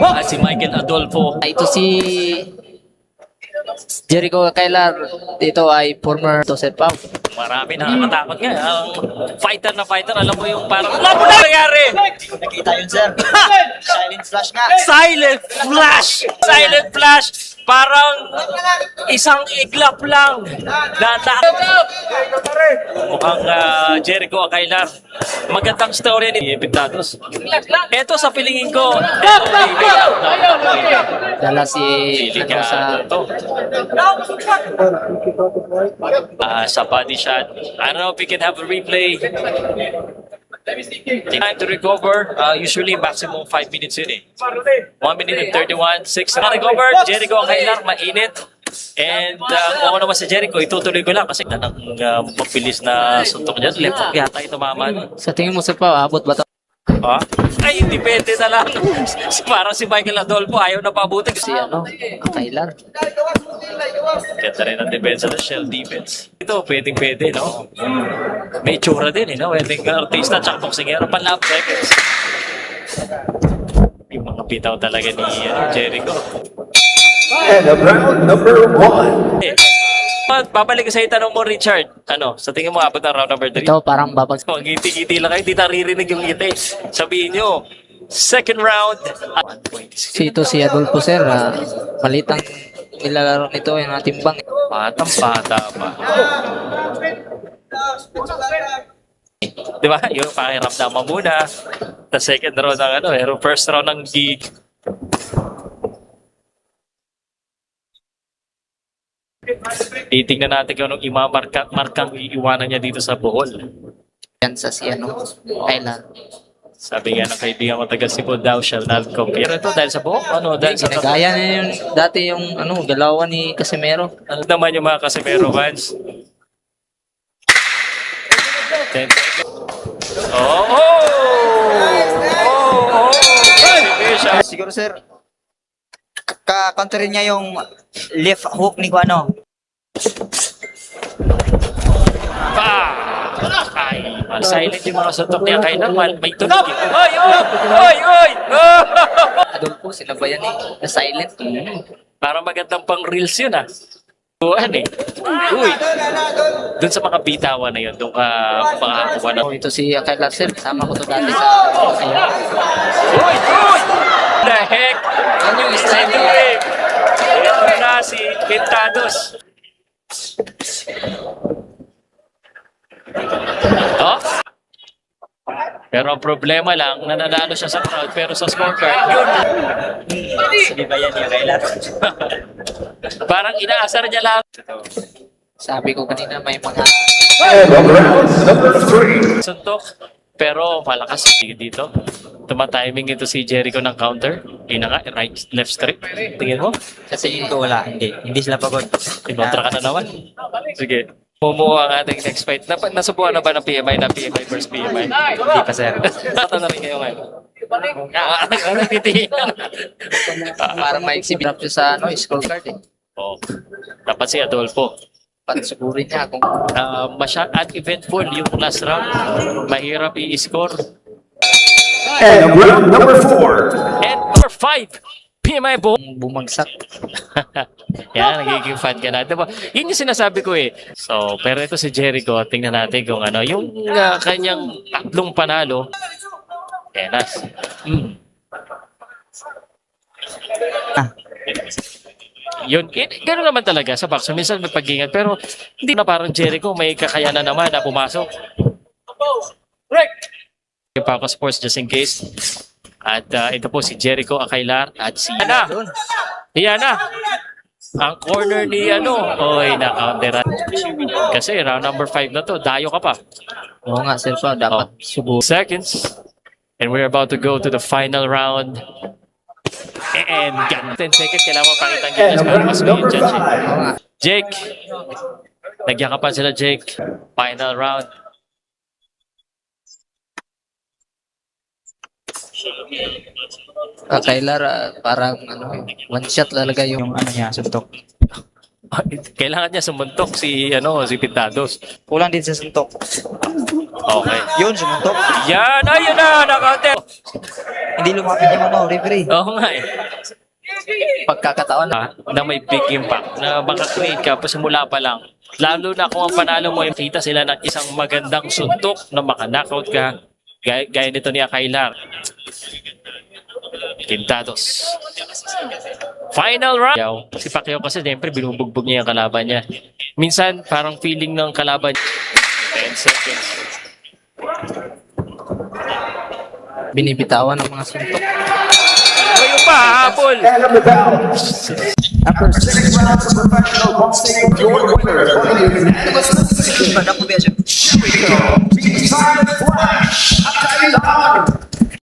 at si Michael Adolfo. Ito si Jericho Kailar. Dito ay former Joseph Pau. Marami nakakatakot nga. Ang fighter na fighter, alam mo yung parang, ano na nangyari? Nakita yun, sir. Silent flash nga. Silent flash! Silent flash! Parang isang iglap lang. Mukhang Jericho Akailar. Magandang story ni Epitados. Ito sa pilingin ko. Dala si ano, sa sa body shot. I don't know if we can have a replay. Time to recover, usually maximum 5 minutes yun eh. 1 minute and 31, 6 na recover. Jericho Akailar, mainit. And kung ano naman sa Jericho, itutuloy ko lang kasi ng mabilis na suntok dyan. Left hook yata ito maman. sa tingin mo sa Pau, abot ba to? Ah? Ay, depende na lang. Parang si Michael Adolfo, ayaw na paabutin. Si ano, Kailar. Ganda rin ang depensa ng shell defense. Ito, pwede, no? May tsura din, no? Pwedeng artista, tsaka boxingero, panlap seconds. Yung mga bitaw talaga ni Jericho. And of round number 1. Babalik ko sa tanong mo, Richard. Ano, sa tingin mo, abot ng round number 3? Ito parang babag. Kung ngiti-ngiti lang kayo, di naririnig yung ngiti. Sabihin nyo, second round. Si ito si Adolfo sir, malitang nilalaro nito yung timbang. Batang-bata pa. Di ba? Yung pakiramdaman muna. The second round ng ano, pero first round ng gig. Titingnan natin kung anong markang iiwanan niya dito sa Bohol. Yan sa si ano, Kailar. Sabi nga ng kaibigan ko taga Cebu daw, shall not compare. Ito dahil sa Bohol? Ano? Dahil sa Ginagaya niya yung dati yung ano, galawan ni Casimero. ano naman yung mga Casimero fans? 10 seconds. Oh! Exhibition. Siguro, sir, ka-counterin niya yung left hook ni Guano. Ay, silent yung mga suntok niya. Kailan may tunog. Oy! Adolfo, sinabayan eh, na silent. Parang magandang pang reels yun ah. Buwan eh. Uy! Doon sa mga bitawan na yun, doon ka makakuha na. Oh, ito si Kailar sir, kasama ko to dati sa Ayan. Uy! The heck? Yan yung style niya. Ito na si Pintados. Oh? Pero ang problema lang, nananalo siya sa crowd, pero sa scorecard, yun. Sige ba yan yung Kailar? Parang inaasar niya lang. Sabi ko kanina may mga And of round number 3. Suntok, pero malakas dito. Tuma-timing ito si Jericho ng counter. Yun na nga, right, left straight. Tingin mo? Kasi ko wala. Hindi sila pagod. Inontra ka na naman. Sige. Momo ang ating next fight. Nasubukan na ba ng PMI na PMI versus PMI? Hindi pa, sir. Tata na rin kayo ngayon. Ano titigilan? para ma-exhibit siya sa ano, scorecard eh. Oh, dapat si Adolfo. Para sigurin niya kung Uneventful yung last round. Mahirap i-score. And of round number 4. And number 5, PMI Bo. bumagsak. Yan, nagiging fan ka na. Diba? Yun yung sinasabi ko eh. So, pero ito si Jericho, tingnan natin kung ano, yung kanyang tatlong panalo. Yan na. Yun, gano'n naman talaga sa boxer. Minsan may pag-ingat, pero hindi na parang Jericho, may kakayanan naman na pumasok. Yung Paco Sports, just in case. At ito po si Jericho Akailar at si Yana. Ang corner ni oy, na-counteran. Kasi round number 5 na to, dayo ka pa. Oo nga sir pa, dapat subukan. Seconds. And we're about to go to the final round. And 10 seconds, kailangan mo pakita ang gilas para mas may judge. Oo nga. Jake. Nagyakapan sila, Jake. Final round. Kailar, parang ano, one shot talaga yung Yung ano niya, suntok. Kailangan niya sumuntok si Pintados. Kulang din sa suntok. Okay. Yun, sumuntok. Yan, ayun na, nakaunti. Hindi lumapit yung referee. Oo nga eh. Pagkakataon Na may big impact na makakreate ka pa simula pa lang. Lalo na kung ang panalo mo, kita sila ng isang magandang suntok na maka-knockout ka. Gaya nito ni Akailar. Quintados. Final round. Si Pacquiao kasi siyempre binubugbog niya yung kalaban niya. Minsan parang feeling ng kalaban 10 seconds. binibitawan ng mga suntok. Ngayon pa, habol. And of the belt. After 6 rounds of professional boxing, your winner by unanimous decision. Chico, Big Time Flash, Akailar.